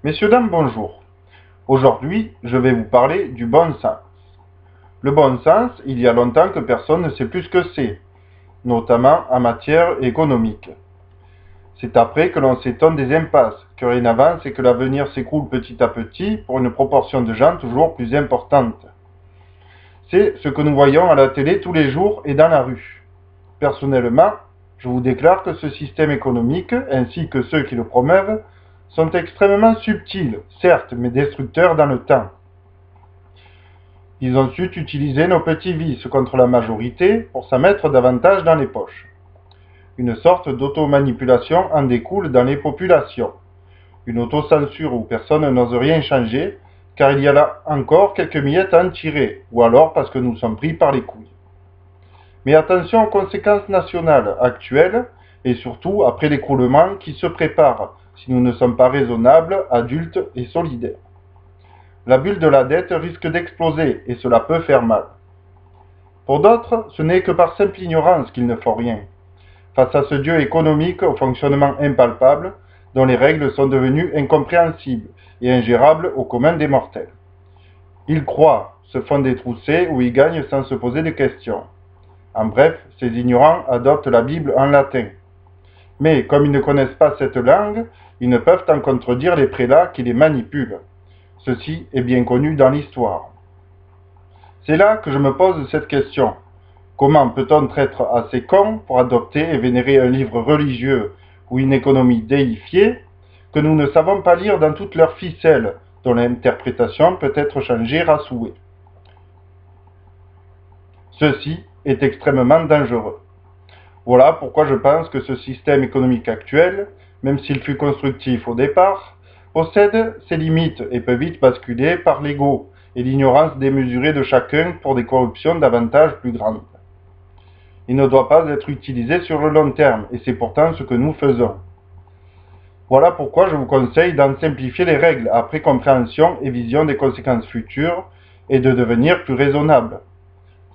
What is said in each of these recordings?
Messieurs, dames, bonjour. Aujourd'hui, je vais vous parler du bon sens. Le bon sens, il y a longtemps que personne ne sait plus ce que c'est, notamment en matière économique. C'est après que l'on s'étonne des impasses, que rien n'avance et que l'avenir s'écroule petit à petit pour une proportion de gens toujours plus importante. C'est ce que nous voyons à la télé tous les jours et dans la rue. Personnellement, je vous déclare que ce système économique, ainsi que ceux qui le promeuvent, sont extrêmement subtils, certes, mais destructeurs dans le temps. Ils ont su utiliser nos petits vices contre la majorité pour s'en mettre davantage dans les poches. Une sorte d'automanipulation en découle dans les populations. Une autocensure où personne n'ose rien changer, car il y a là encore quelques miettes à en tirer, ou alors parce que nous sommes pris par les couilles. Mais attention aux conséquences nationales actuelles, et surtout après l'écroulement qui se prépare, si nous ne sommes pas raisonnables, adultes et solidaires. La bulle de la dette risque d'exploser, et cela peut faire mal. Pour d'autres, ce n'est que par simple ignorance qu'ils ne font rien, face à ce dieu économique au fonctionnement impalpable, dont les règles sont devenues incompréhensibles et ingérables au commun des mortels. Ils croient, se font détrousser ou y gagnent sans se poser de questions. En bref, ces ignorants adoptent la Bible en latin. Mais comme ils ne connaissent pas cette langue, ils ne peuvent en contredire les prélats qui les manipulent. Ceci est bien connu dans l'histoire. C'est là que je me pose cette question. Comment peut-on être assez con pour adopter et vénérer un livre religieux ou une économie déifiée que nous ne savons pas lire dans toutes leurs ficelles, dont l'interprétation peut être changée à souhait? Ceci est extrêmement dangereux. Voilà pourquoi je pense que ce système économique actuel, même s'il fut constructif au départ, possède ses limites et peut vite basculer par l'ego et l'ignorance démesurée de chacun pour des corruptions davantage plus grandes. Il ne doit pas être utilisé sur le long terme, et c'est pourtant ce que nous faisons. Voilà pourquoi je vous conseille d'en simplifier les règles après compréhension et vision des conséquences futures, et de devenir plus raisonnable.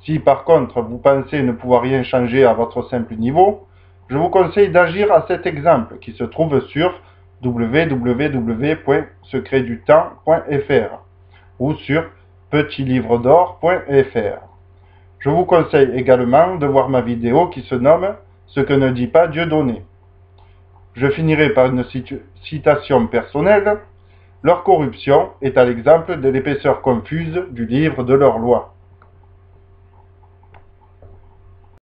Si par contre vous pensez ne pouvoir rien changer à votre simple niveau, je vous conseille d'agir à cet exemple qui se trouve sur www.secretdutemps.fr ou sur petitlivredor.fr. Je vous conseille également de voir ma vidéo qui se nomme « Ce que ne dit pas Dieudonné ». Je finirai par une citation personnelle. Leur corruption est à l'exemple de l'épaisseur confuse du livre de leurs lois.